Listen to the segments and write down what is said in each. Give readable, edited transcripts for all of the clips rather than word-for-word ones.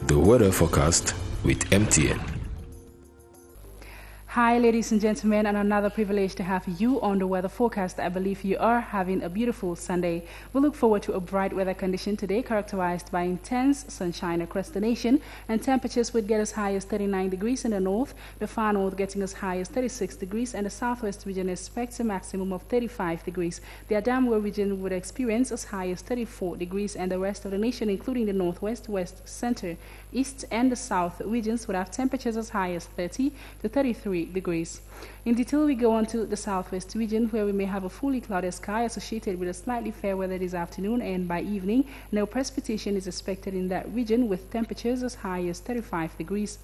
The weather forecast with MTN. Hi ladies and gentlemen, and another privilege to have you on the weather forecast. I believe you are having a beautiful Sunday. We look forward to a bright weather condition today characterized by intense sunshine across the nation, and temperatures would get as high as 39 degrees in the north, the far north getting as high as 36 degrees, and the southwest region expects a maximum of 35 degrees. The Adamawa region would experience as high as 34 degrees, and the rest of the nation, including the northwest, west, center, east, and the south regions would have temperatures as high as 30 to 33 degrees. In detail, we go on to the southwest region, where we may have a fully clouded sky associated with a slightly fair weather this afternoon, and by evening, no precipitation is expected in that region with temperatures as high as 35 degrees.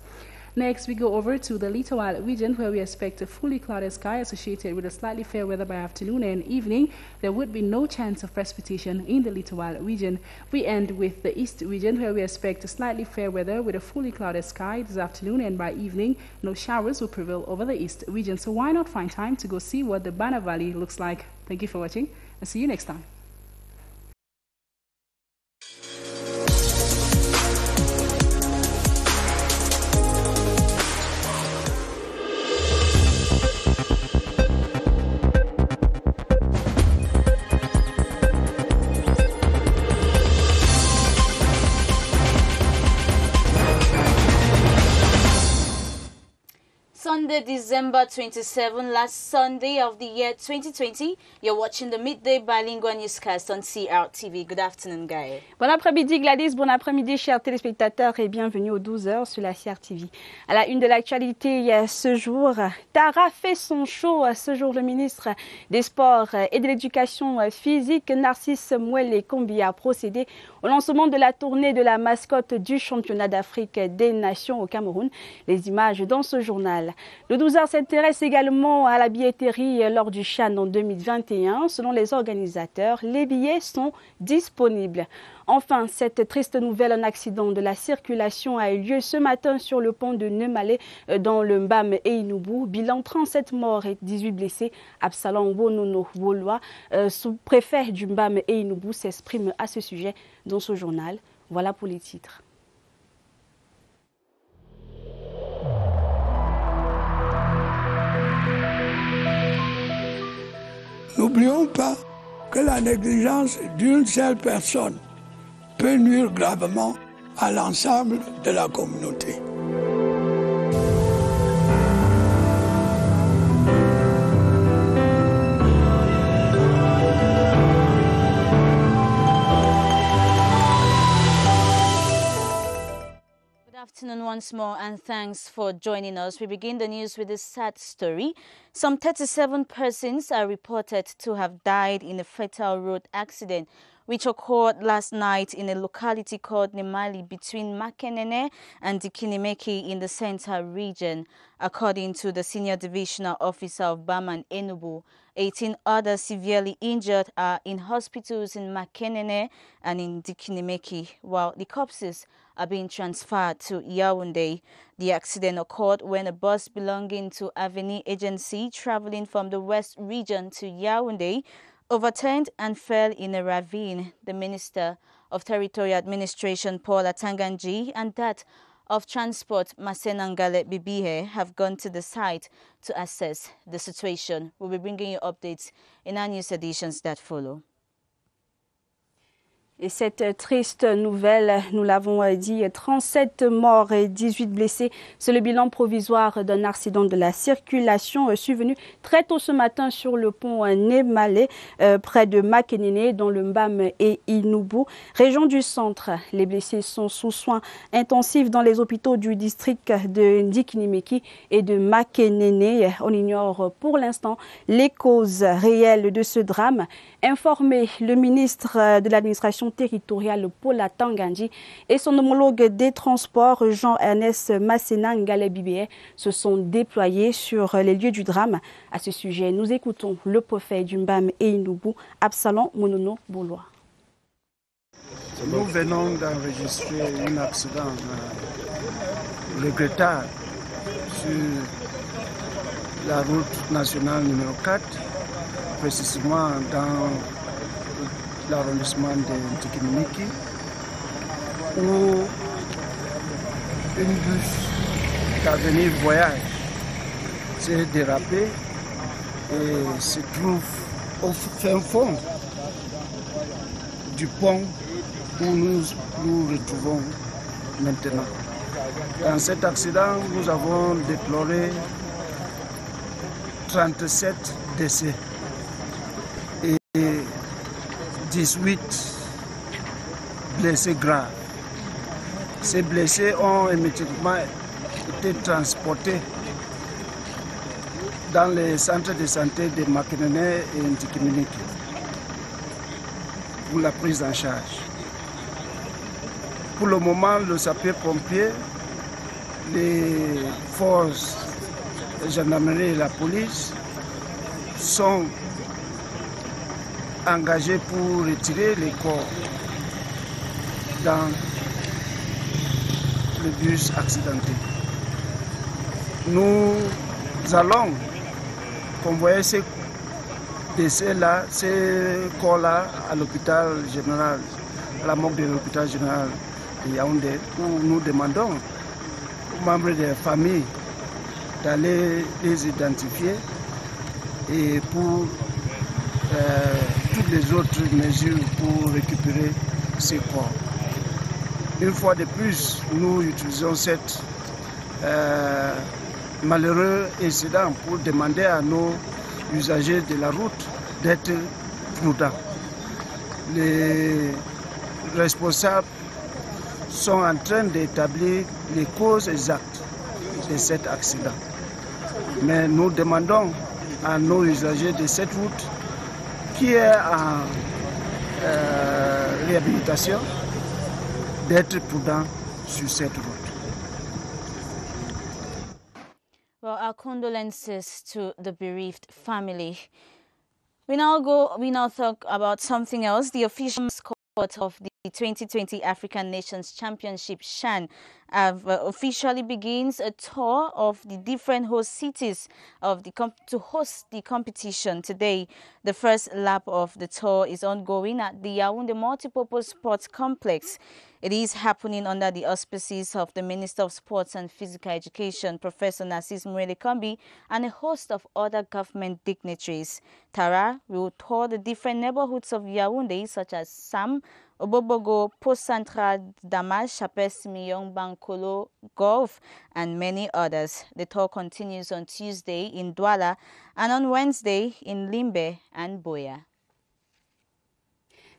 Next, we go over to the littoral region, where we expect a fully clouded sky associated with a slightly fair weather by afternoon and evening. There would be no chance of precipitation in the littoral region. We end with the east region, where we expect a slightly fair weather with a fully clouded sky this afternoon, and by evening, no showers will prevail over the east region. So why not find time to go see what the Bana Valley looks like? Thank you for watching, and see you next time. Sunday, December 27, last Sunday of the year 2020. You're watching the Midday Bilingual Newscast on CRTV. Good afternoon, Gaël. Bon après-midi, Gladys. Bon après-midi, chers téléspectateurs, et bienvenue aux 12h sur la CRTV. À la une de l'actualité, ce jour, Tara fait son show. Ce jour, le ministre des Sports et de l'Éducation physique, Narcisse Mouelle Kombi, a procédé au lancement de la tournée de la mascotte du championnat d'Afrique des Nations au Cameroun. Les images dans ce journal. Le 12h s'intéresse également à la billetterie lors du CHAN en 2021. Selon les organisateurs, les billets sont disponibles. Enfin, cette triste nouvelle, un accident de la circulation a eu lieu ce matin sur le pont de Nemalé dans le Mbam et Inoubou. Bilan 37 morts et 18 blessés. Absalom Wonono Woloa, sous-préfet du Mbam et Inoubou, s'exprime à ce sujet dans ce journal. Voilà pour les titres. N'oublions pas que la négligence d'une seule personne peut nuire gravement à l'ensemble de la communauté. Good afternoon once more, and thanks for joining us. We begin the news with a sad story. Some 37 persons are reported to have died in a fatal road accident which occurred last night in a locality called Nemali between Makenene and NDIKINIMEKI in the Central region. According to the Senior Divisional Officer of Baman Enugu, 18 others severely injured are in hospitals in Makenene and in NDIKINIMEKI, while the corpses are being transferred to Yaoundé. The accident occurred when a bus belonging to Avenue Agency traveling from the West region to Yaoundé overturned and fell in a ravine. The Minister of Territorial Administration, Paul Atanganji, and that of Transport, Masenangale Bibihe, have gone to the site to assess the situation. We'll be bringing you updates in our news editions that follow. Et cette triste nouvelle, nous l'avons dit, 37 morts et 18 blessés. C'est le bilan provisoire d'un accident de la circulation survenu très tôt ce matin sur le pont Nemalé, près de Makenene, dans le Mbam et Inoubou, région du centre. Les blessés sont sous soins intensifs dans les hôpitaux du district de NDIKINIMEKI et de Makenene. On ignore pour l'instant les causes réelles de ce drame. Informé, le ministre de l'administration territoriale Paul Atanganji et son homologue des transports Jean-Ernest Massena-Ngalé-Bibé se sont déployés sur les lieux du drame. À ce sujet, nous écoutons le préfet du Mbam et Inoubou, Absalom Monono Boulois. Nous venons d'enregistrer un accident regrettable sur la route nationale numéro 4, précisément dans l'arrondissement de NDIKINIMEKI, où une bus d'avenir voyage s'est dérapé et se trouve au fin fond du pont où nous nous retrouvons maintenant. Dans cet accident, nous avons déploré 37 décès et 18 blessés graves. Ces blessés ont immédiatement été transportés dans les centres de santé de Makinene et NDIKINIMEKI pour la prise en charge. Pour le moment, le sapeur-pompier, les forces de gendarmerie et la police sont engagés pour retirer les corps dans le bus accidenté. Nous allons convoyer ces décès-là, ces corps-là à l'hôpital général, à la morgue de l'hôpital général de Yaoundé, où nous demandons aux membres des familles d'aller les identifier et pour toutes les autres mesures pour récupérer ces corps. Une fois de plus, nous utilisons cet malheureux incident pour demander à nos usagers de la route d'être prudents. Les responsables sont en train d'établir les causes exactes de cet accident. Mais nous demandons à nos usagers de cette route qui est en réhabilitation d'être prudents sur cette route. Well, our condolences to the bereaved family. We now talk about something else. The official mascot of the 2020 African Nations Championship, CHAN, officially begins a tour of the different host cities to host the competition today. The first lap of the tour is ongoing at the Yaoundé Multipurpose Sports Complex. It is happening under the auspices of the Minister of Sports and Physical Education, Professor Narcisse Mwelekambi, and a host of other government dignitaries. Tara will tour the different neighborhoods of Yaoundé, such as Sam, Obobogo, Post Central, Damas, Chapes, Miyong, Bankolo, Gulf, and many others. The tour continues on Tuesday in Douala and on Wednesday in Limbe and Boya.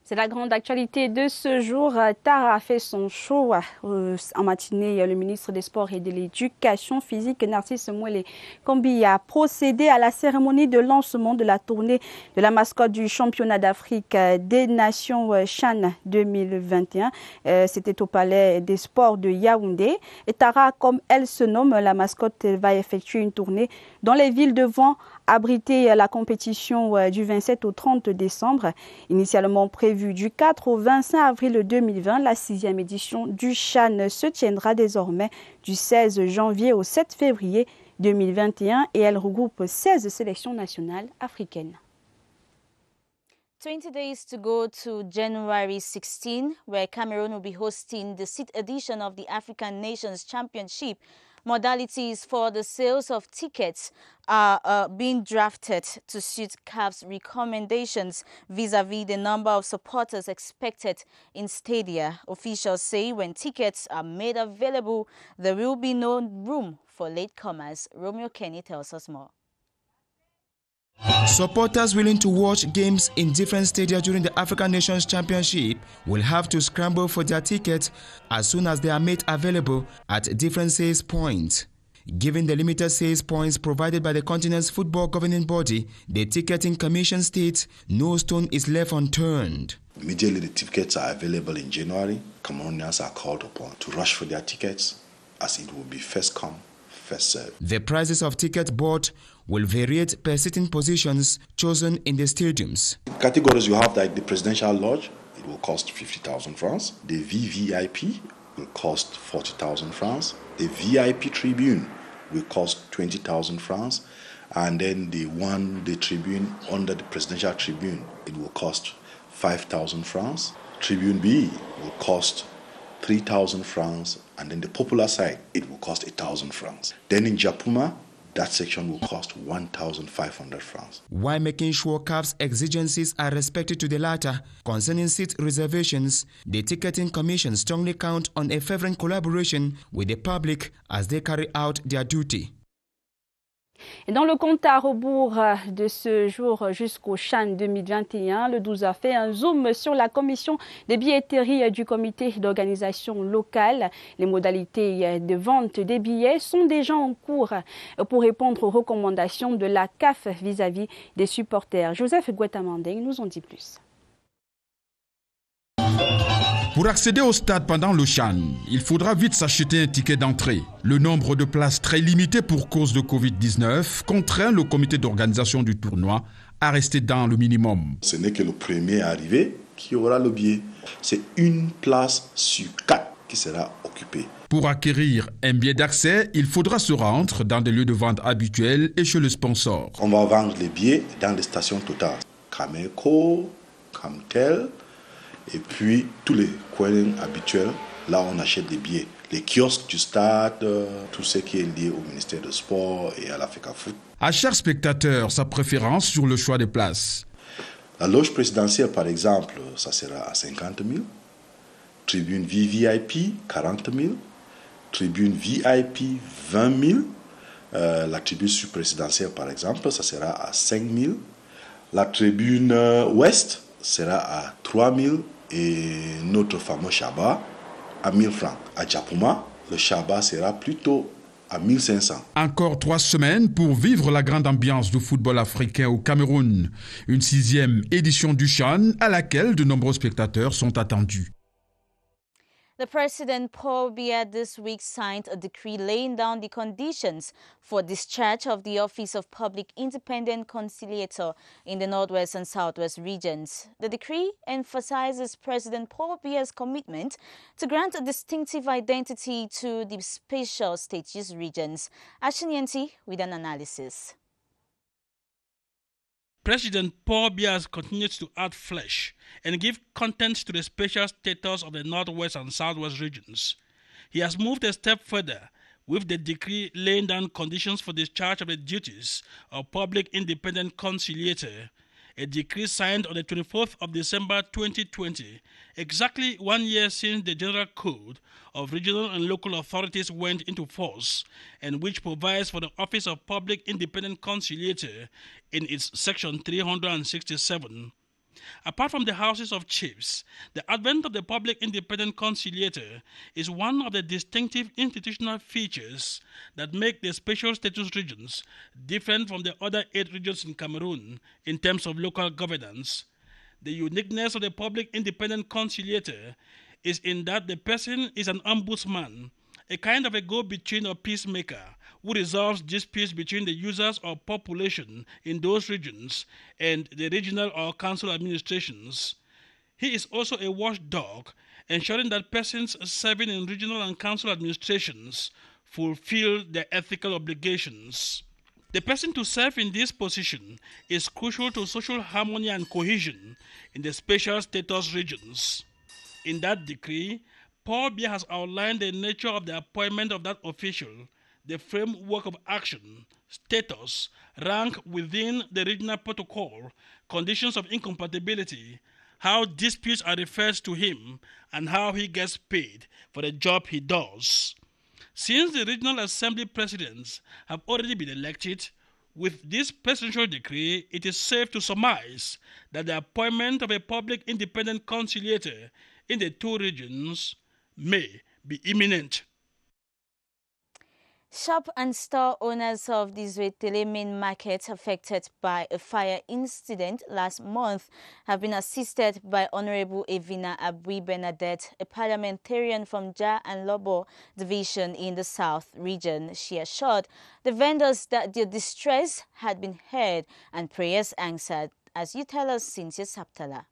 C'est la grande actualité de ce jour. Tara a fait son show en matinée. Le ministre des Sports et de l'Éducation physique, Narcisse Mwelekambi, a procédé à la cérémonie de lancement de la tournée de la mascotte du championnat d'Afrique des Nations CHAN 2021. C'était au Palais des Sports de Yaoundé. Et Tara, comme elle se nomme, la mascotte va effectuer une tournée dans les villes devant abriter la compétition du 27 au 30 décembre. Initialement prévue du 4 au 25 avril 2020, la 6e édition du CHAN se tiendra désormais du 16 janvier au 7 février 2021 et elle regroupe 16 sélections nationales africaines. 20 days to go to January 16, where Cameroon will be hosting the 6th edition of the African Nations Championship. Modalities for the sales of tickets are being drafted to suit CAF's recommendations vis-à-vis the number of supporters expected in stadia. Officials say when tickets are made available, there will be no room for latecomers. Romeo Kenny tells us more. Supporters willing to watch games in different stadia during the African Nations Championship will have to scramble for their tickets as soon as they are made available at different sales points. Given the limited sales points provided by the continent's football governing body, the ticketing commission states no stone is left unturned. Immediately the tickets are available in January, Cameroonians are called upon to rush for their tickets as it will be first come, first served. The prices of tickets bought will vary per sitting positions chosen in the stadiums. Categories you have, like the Presidential Lodge, it will cost 50,000 francs. The VVIP will cost 40,000 francs. The VIP Tribune will cost 20,000 francs. And then the Tribune under the Presidential Tribune, it will cost 5,000 francs. Tribune B will cost 3,000 francs, and then the popular side, it will cost 1,000 francs. Then in Japuma, that section will cost 1,500 francs. While making sure CAF's exigencies are respected to the latter, concerning seat reservations, the ticketing commission strongly count on a fervent collaboration with the public as they carry out their duty. Et dans le compte à rebours de ce jour jusqu'au CHAN 2021, le 12 a fait un zoom sur la commission des billetteries du comité d'organisation locale. Les modalités de vente des billets sont déjà en cours pour répondre aux recommandations de la CAF vis-à-vis des supporters. Joseph Guetamandeng nous en dit plus. Pour accéder au stade pendant le CHAN, il faudra vite s'acheter un ticket d'entrée. Le nombre de places très limité pour cause de Covid-19 contraint le comité d'organisation du tournoi à rester dans le minimum. Ce n'est que le premier arrivé qui aura le billet. C'est une place sur 4 qui sera occupée. Pour acquérir un billet d'accès, il faudra se rendre dans des lieux de vente habituels et chez le sponsor. On va vendre les billets dans les stations Total. Cameco, Camtel, et puis tous les coins habituels, là on achète des billets. Les kiosques du stade, tout ce qui est lié au ministère de Sport et à la FECAFOOT. À chaque spectateur, sa préférence sur le choix des places. La loge présidentielle par exemple, ça sera à 50 000. Tribune VVIP, 40 000. Tribune VIP, 20 000. La tribune présidentielle par exemple, ça sera à 5 000. La tribune ouest sera à 3 000. Et notre fameux Shaba à 1 000 francs. À Japuma, le Shaba sera plutôt à 1 500. Encore 3 semaines pour vivre la grande ambiance du football africain au Cameroun. Une 6e édition du CHAN à laquelle de nombreux spectateurs sont attendus. The President Paul Biya this week signed a decree laying down the conditions for discharge of the Office of Public Independent Conciliator in the Northwest and Southwest regions. The decree emphasizes President Paul Biya's commitment to grant a distinctive identity to the special status regions. Ashinianti with an analysis. President Paul Biya has continued to add flesh and give content to the special status of the Northwest and Southwest regions. He has moved a step further with the decree laying down conditions for discharge of the duties of Public Independent Conciliator, a decree signed on the 24th of December 2020, exactly 1 year since the General Code of Regional and Local Authorities went into force, and which provides for the Office of Public Independent Conciliator in its Section 367. Apart from the Houses of Chiefs, the advent of the Public Independent Conciliator is one of the distinctive institutional features that make the special status regions different from the other 8 regions in Cameroon in terms of local governance. The uniqueness of the Public Independent Conciliator is in that the person is an ombudsman, a kind of a go-between or peacemaker who resolves disputes between the users or population in those regions and the regional or council administrations. He is also a watchdog, ensuring that persons serving in regional and council administrations fulfill their ethical obligations. The person to serve in this position is crucial to social harmony and cohesion in the special status regions. In that decree, Paul Biya has outlined the nature of the appointment of that official, the framework of action, status, rank within the regional protocol, conditions of incompatibility, how disputes are referred to him, and how he gets paid for the job he does. Since the regional assembly presidents have already been elected, with this presidential decree, it is safe to surmise that the appointment of a public independent conciliator in the 2 regions may be imminent. Shop and store owners of the Zwetele main market affected by a fire incident last month have been assisted by Honorable Evina Abui Bernadette, a parliamentarian from Ja and Lobo division in the South region. She assured the vendors that their distress had been heard and prayers answered. As you tell us, Cynthia Saptala.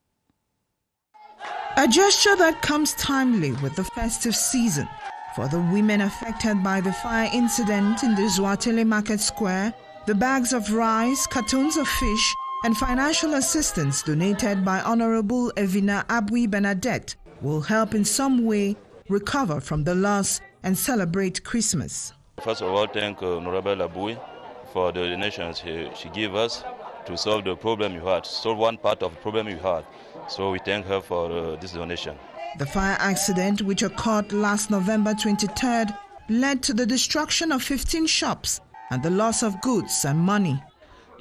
A gesture that comes timely with the festive season. For the women affected by the fire incident in the Zwetele Market Square, the bags of rice, cartons of fish, and financial assistance donated by Honorable Evina Abui Bernadette will help in some way recover from the loss and celebrate Christmas. First of all, thank Honorable Aboui for the donations she gave us to solve the problem you had, solve one part of the problem you had. So we thank her for this donation. The fire accident, which occurred last November 23rd, led to the destruction of 15 shops and the loss of goods and money.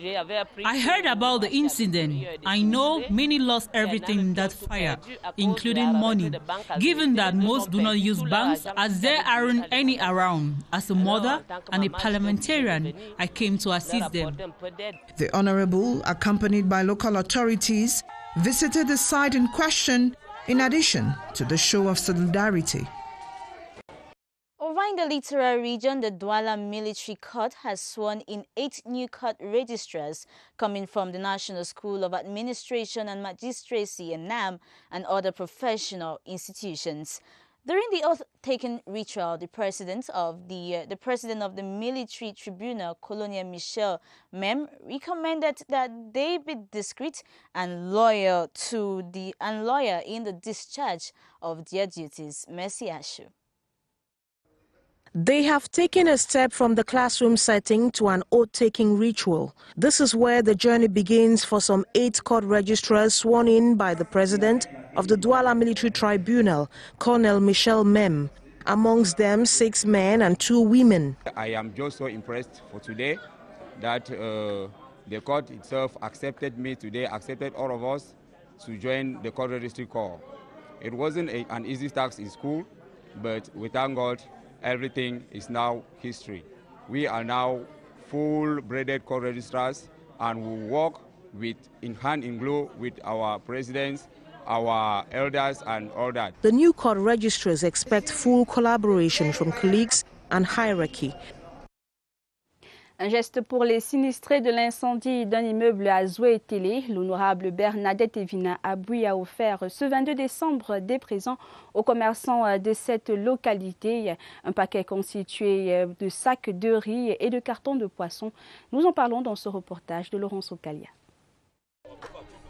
I heard about the incident. I know many lost everything in that fire, including money, given that most do not use banks as there aren't any around. As a mother and a parliamentarian, I came to assist them. The Honorable, accompanied by local authorities, visited the site in question in addition to the show of solidarity. Over in the Littoral region, the Douala Military Court has sworn in 8 new court registrars coming from the National School of Administration and Magistracy and NAM and other professional institutions. During the oath-taking ritual, the president of the Military Tribunal, Colonel Michel Mem, recommended that they be discreet and loyal in the discharge of their duties. Mercy Ashu. They have taken a step from the classroom setting to an oath-taking ritual. This is where the journey begins for some 8 court registrars sworn in by the president of the Douala Military Tribunal, Colonel Michel Mem. Amongst them, 6 men and 2 women. I am just so impressed for today that the court itself accepted me today, accepted all of us to join the court registry corps. It wasn't an easy task in school, but we thank God everything is now history. We are now full-blooded court registrars and we work in hand in glove with our presidents, our elders and all that. The new court registrars expect full collaboration from colleagues and hierarchy. Un geste pour les sinistrés de l'incendie d'un immeuble à Zoué-Télé. L'honorable Bernadette Evina Aboui a offert ce 22 décembre des présents aux commerçants de cette localité. Un paquet constitué de sacs de riz et de cartons de poisson. Nous en parlons dans ce reportage de Laurence Ocalia.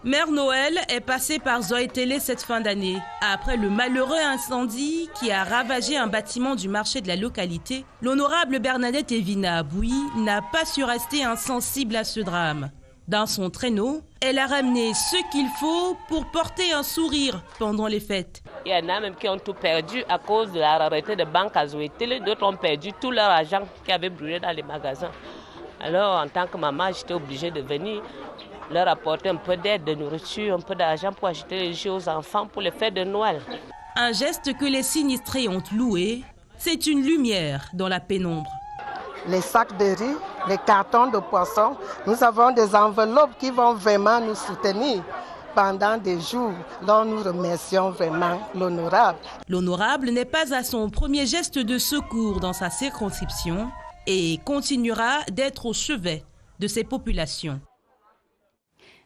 Mère Noël est passée par Zoué-Télé cette fin d'année. Après le malheureux incendie qui a ravagé un bâtiment du marché de la localité, l'honorable Bernadette Evina Aboui n'a pas su rester insensible à ce drame. Dans son traîneau, elle a ramené ce qu'il faut pour porter un sourire pendant les fêtes. Il y en a même qui ont tout perdu à cause de la rareté de banque à Zoué-Télé. D'autres ont perdu tout leur argent qui avait brûlé dans les magasins. Alors, en tant que maman, j'étais obligée de venir leur apporter un peu d'aide, de nourriture, un peu d'argent pour acheter les jeux aux enfants pour les fêtes de Noël. Un geste que les sinistrés ont loué, c'est une lumière dans la pénombre. Les sacs de riz, les cartons de poisson, nous avons des enveloppes qui vont vraiment nous soutenir pendant des jours dont nous remercions vraiment l'honorable. L'honorable n'est pas à son premier geste de secours dans sa circonscription et continuera d'être au chevet de ses populations.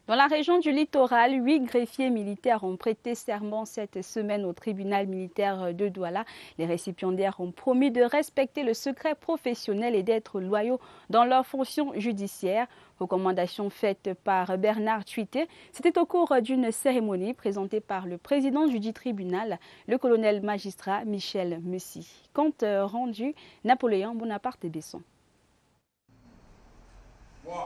Dans la région du littoral, 8 greffiers militaires ont prêté serment cette semaine au tribunal militaire de Douala. Les récipiendaires ont promis de respecter le secret professionnel et d'être loyaux dans leurs fonctions judiciaires. Recommandation faite par Bernard Tuité. C'était au cours d'une cérémonie présentée par le président du dit tribunal, le colonel magistrat Michel Messy. Compte rendu, Napoléon Bonaparte Besson.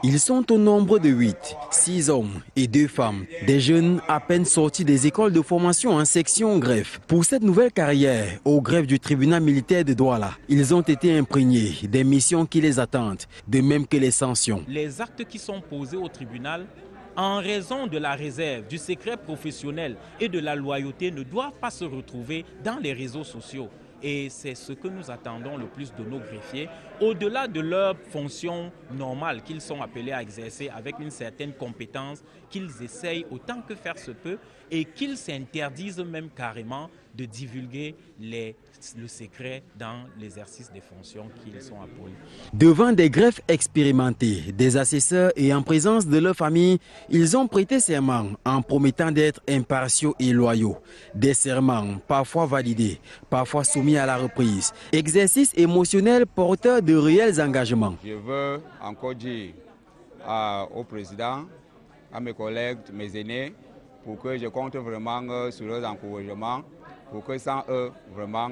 Ils sont au nombre de 8, 6 hommes et 2 femmes, des jeunes à peine sortis des écoles de formation en section greffe. Pour cette nouvelle carrière au greffe du tribunal militaire de Douala, ils ont été imprégnés des missions qui les attendent, de même que les sanctions. Les actes qui sont posés au tribunal, en raison de la réserve, du secret professionnel et de la loyauté, ne doivent pas se retrouver dans les réseaux sociaux. Et c'est ce que nous attendons le plus de nos greffiers, au-delà de leur fonction normale qu'ils sont appelés à exercer avec une certaine compétence, qu'ils essayent autant que faire se peut et qu'ils s'interdisent même carrément de divulguer le secret dans l'exercice des fonctions qu'ils sont appelés. Devant des greffes expérimentés, des assesseurs et en présence de leur famille, ils ont prêté serment en promettant d'être impartiaux et loyaux. Des serments parfois validés, parfois soumis à la reprise. Exercice émotionnel porteur de réels engagements. Je veux encore dire au président, à mes collègues, mes aînés, pour que je compte vraiment sur leurs encouragements pour que sans eux, vraiment,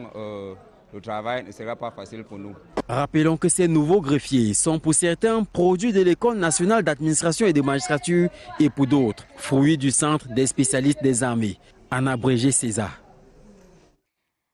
le travail ne sera pas facile pour nous. Rappelons que ces nouveaux greffiers sont pour certains produits de l'École nationale d'administration et de magistrature et pour d'autres, fruits du Centre des spécialistes des armées, en abrégé César.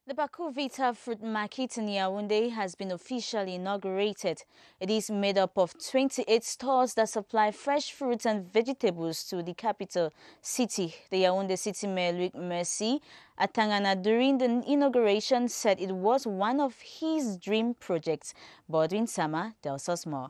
The PATYCHOU Vita Fruit Market in Yaoundé has been officially inaugurated. It is made up of 28 stores that supply fresh fruits and vegetables to the capital city. The Yaoundé City Mayor Luc Mercy Atangana during the inauguration said it was one of his dream projects. Bodwin Sama tells us more.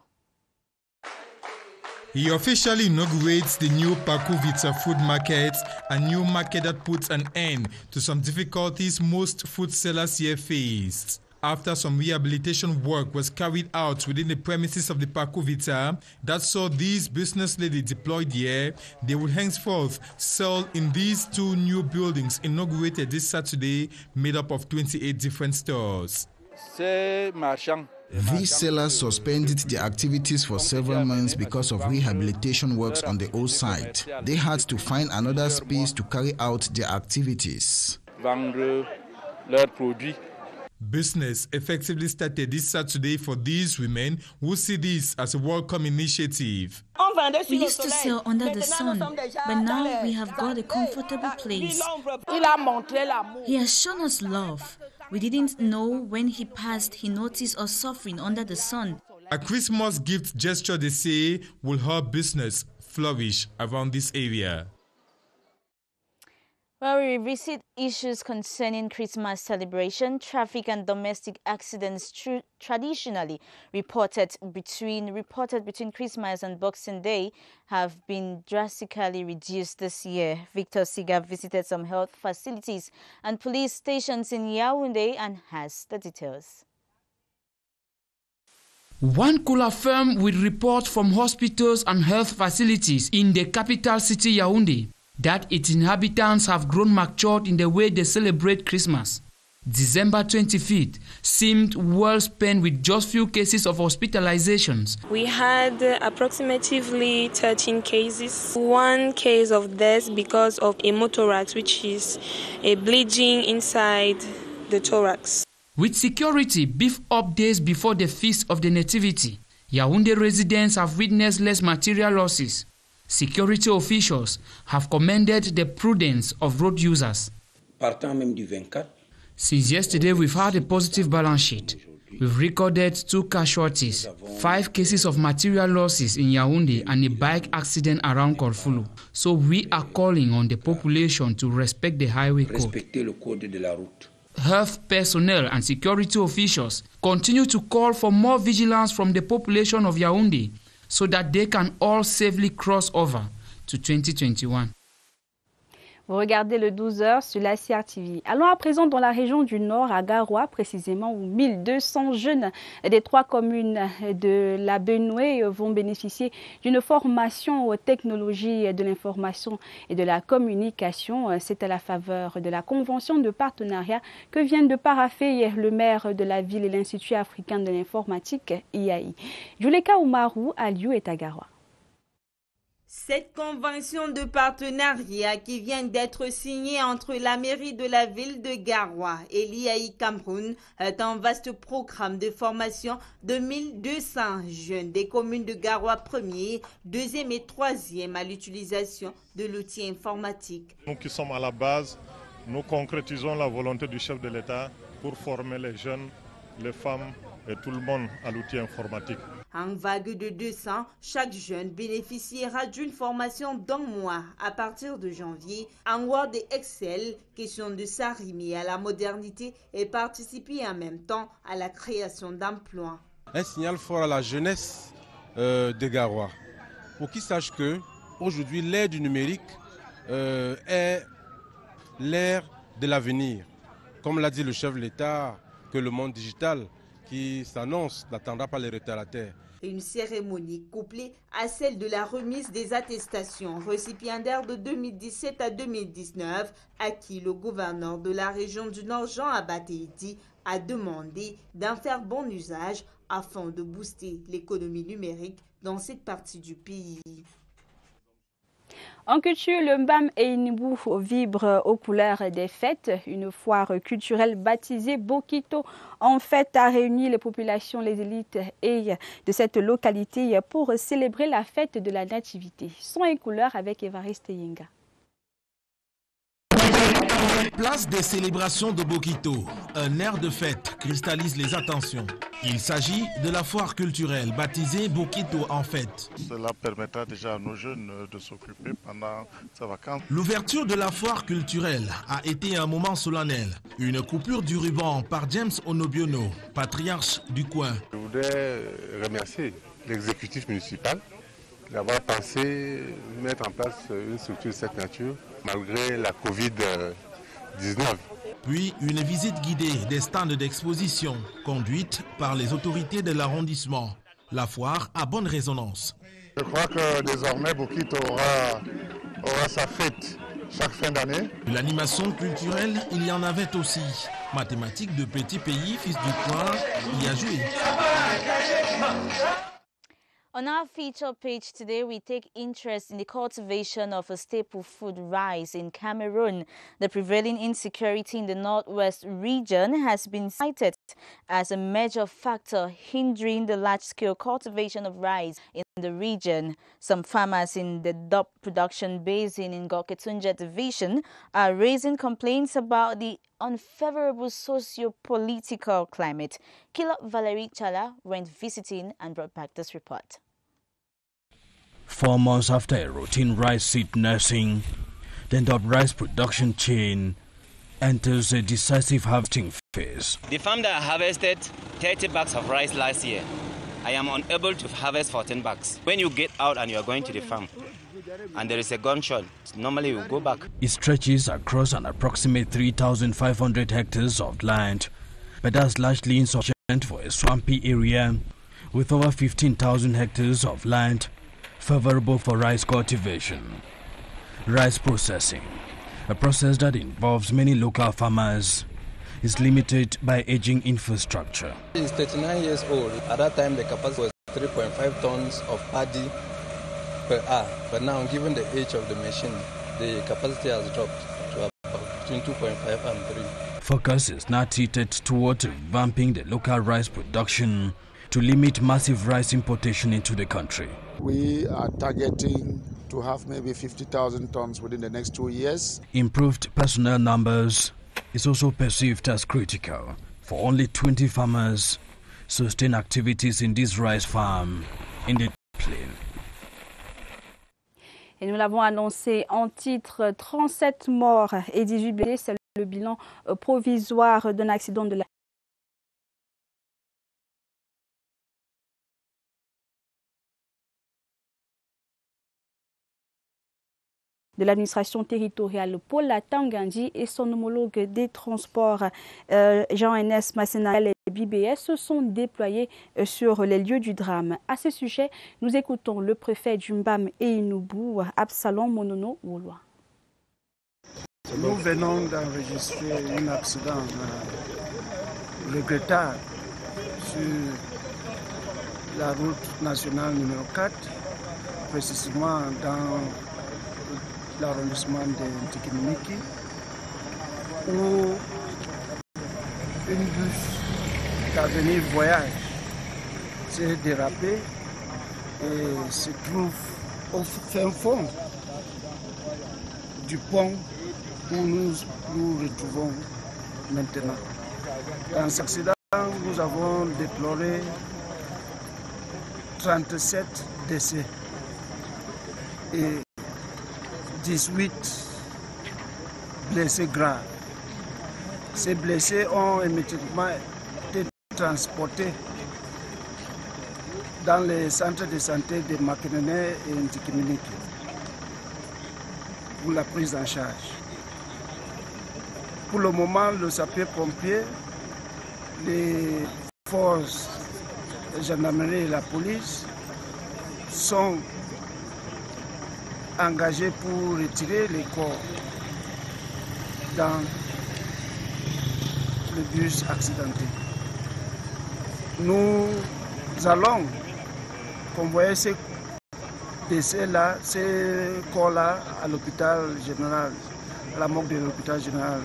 He officially inaugurates the new PATYCHOU Vita Food Market, a new market that puts an end to some difficulties most food sellers here faced. After some rehabilitation work was carried out within the premises of the PATYCHOU Vita that saw these business ladies deployed here, they will henceforth sell in these two new buildings inaugurated this Saturday, made up of 28 different stores. These sellers suspended their activities for several months because of rehabilitation works on the old site. They had to find another space to carry out their activities. Business effectively started this Saturday for these women who see this as a welcome initiative. We used to sell under the sun, but now we have got a comfortable place. He has shown us love. We didn't know when he passed he noticed us suffering under the sun. A Christmas gift gesture, they say, will help business flourish around this area. Well, we revisit issues concerning Christmas celebration. Traffic and domestic accidents traditionally reported between Christmas and Boxing Day have been drastically reduced this year. Victor Siga visited some health facilities and police stations in Yaoundé and has the details. One could affirm with reports from hospitals and health facilities in the capital city Yaoundé that its inhabitants have grown matured in the way they celebrate Christmas. December 25th seemed well spent with just few cases of hospitalizations. We had approximately 13 cases. One case of death because of a pneumothorax, which is a bleeding inside the thorax. With security beefed up days before the Feast of the Nativity, Yaoundé residents have witnessed less material losses. Security officials have commended the prudence of road users. Since yesterday, we've had a positive balance sheet. We've recorded 2 casualties, 5 cases of material losses in Yaoundé and a bike accident around Korfulu. So we are calling on the population to respect the highway code. Health personnel and security officials continue to call for more vigilance from the population of Yaoundé so that they can all safely cross over to 2021. Vous regardez le 12h sur la CRTV. Allons à présent dans la région du Nord, à Garoua, précisément où 1200 jeunes des 3 communes de la Benoué vont bénéficier d'une formation aux technologies de l'information et de la communication. C'est à la faveur de la convention de partenariat que viennent de parapher le maire de la ville et l'Institut africain de l'informatique, IAI. Juleka Oumarou, Aliou est à Garoua. Cette convention de partenariat qui vient d'être signée entre la mairie de la ville de Garoua et l'IAI Cameroun est un vaste programme de formation de 1200 jeunes des communes de Garoua 1er, 2e et 3e à l'utilisation de l'outil informatique. Nous qui sommes à la base, nous concrétisons la volonté du chef de l'État pour former les jeunes, les femmes et tout le monde à l'outil informatique. En vague de 200, chaque jeune bénéficiera d'une formation d'1 mois à partir de janvier en Word et Excel, question de s'arrimer à la modernité et participer en même temps à la création d'emplois. Un signal fort à la jeunesse de Garoua, pour qu'ils sachent que aujourd'hui l'ère du numérique est l'ère de l'avenir. Comme l'a dit le chef de l'État, que le monde digital qui s'annonce n'attendra pas les retardataires. Une cérémonie couplée à celle de la remise des attestations récipiendaires de 2017 à 2019 à qui le gouverneur de la région du Nord, Jean Abatéiti, a demandé d'en faire bon usage afin de booster l'économie numérique dans cette partie du pays. En culture, le Mbam et Inibou vibrent aux couleurs des fêtes. Une foire culturelle baptisée Bokito en fête a réuni les populations, les élites de cette localité pour célébrer la fête de la nativité. Son et couleurs avec Évariste Yenga. Place des célébrations de Bokito, un air de fête cristallise les attentions. Il s'agit de la foire culturelle baptisée Bokito en fête. Cela permettra déjà à nos jeunes de s'occuper pendant ces vacances. L'ouverture de la foire culturelle a été un moment solennel. Une coupure du ruban par James Onobiono, patriarche du coin. Je voudrais remercier l'exécutif municipal d'avoir pensé mettre en place une structure de cette nature malgré la Covid-19. Puis une visite guidée des stands d'exposition conduite par les autorités de l'arrondissement. La foire a bonne résonance. Je crois que désormais Bokito aura sa fête chaque fin d'année. L'animation culturelle, il y en avait aussi. Mathématiques de petits pays, fils du coin, y a joué. On our feature page today, we take interest in the cultivation of a staple food, rice, in Cameroon. The prevailing insecurity in the northwest region has been cited as a major factor hindering the large-scale cultivation of rice in the region. Some farmers in the Dop production basin in Goketunja division are raising complaints about the unfavorable socio-political climate. Killer Valerie Chala went visiting and brought back this report. 4 months after a routine rice seed nursing, the Dop rice production chain enters a decisive harvesting phase. The farm that harvested 30 bags of rice last year, I am unable to harvest 14 bags. When you get out and you are going to the farm and there is a gunshot, normally you go back. It stretches across an approximate 3,500 hectares of land, but that's largely insufficient for a swampy area with over 15,000 hectares of land favorable for rice cultivation. Rice processing, a process that involves many local farmers, is limited by aging infrastructure. He's 39 years old. At that time, the capacity was 3.5 tons of paddy per hour. But now, given the age of the machine, the capacity has dropped to about between 2.5 and 3. Focus is now tilted toward revamping the local rice production to limit massive rice importation into the country. We are targeting to have maybe 50,000 tons within the next 2 years. Improved personnel numbers is also perceived as critical for only 20 farmers sustain activities in this rice farm in the plain. Et nous l'avons annoncé en titre, 37 morts et 18 blessés. C'est le bilan provisoire d'un accident de l'administration territoriale Paul Tangandi et son homologue des transports Jean-N.S. Massenarel et BBS se sont déployés sur les lieux du drame. À ce sujet, nous écoutons le préfet du Mbam et Inubou, Absalom Monono Woloa. Nous venons d'enregistrer un accident regrettable sur la route nationale numéro 4, précisément dans l'arrondissement de NDIKINIMEKI, où une bus d'avenir voyage s'est dérapé et se trouve au fin fond du pont où nous nous retrouvons maintenant. Dans cet accident, nous avons déploré 37 décès et 18 blessés graves. Ces blessés ont immédiatement été transportés dans les centres de santé de Makenene et NDIKINIMEKI pour la prise en charge. Pour le moment, le sapeur-pompier, les forces de gendarmerie et la police sont engagés pour retirer les corps dans le bus accidenté. Nous allons convoyer ces décès-là, ces corps-là à l'hôpital général, à la morgue de l'hôpital général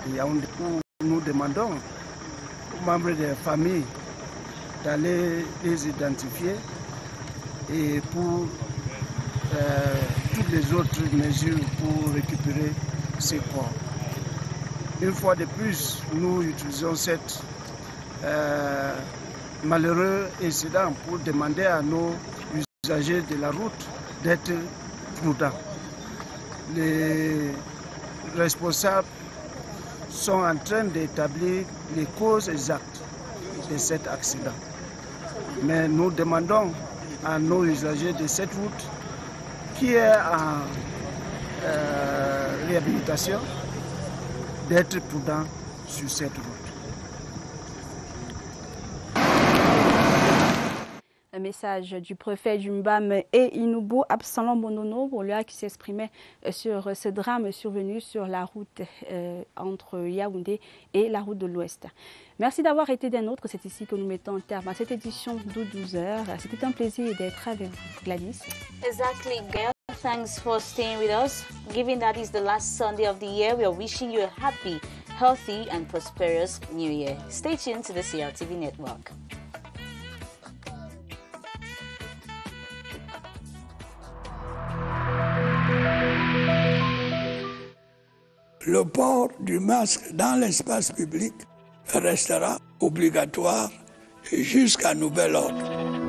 de Yaoundé, où nous demandons aux membres des familles d'aller les identifier et pour toutes les autres mesures pour récupérer ces corps. Une fois de plus, nous utilisons cet malheureux incident pour demander à nos usagers de la route d'être prudents. Les responsables sont en train d'établir les causes exactes de cet accident. Mais nous demandons à nos usagers de cette route qui est en réhabilitation d'être prudents sur cette route. Un message du préfet du Mbam et Inubu, Absalom Bonono, qui s'exprimait sur ce drame survenu sur la route entre Yaoundé et la route de l'Ouest. Merci d'avoir été des nôtres. C'est ici que nous mettons un terme à cette édition de 12h. C'était un plaisir d'être avec vous, Gladys. Exactly, Gail. Thanks for staying with us. Given that is the last Sunday of the year, we are wishing you a happy, healthy and prosperous New Year. Stay tuned to the CRTV network. Le port du masque dans l'espace public restera obligatoire jusqu'à nouvel ordre.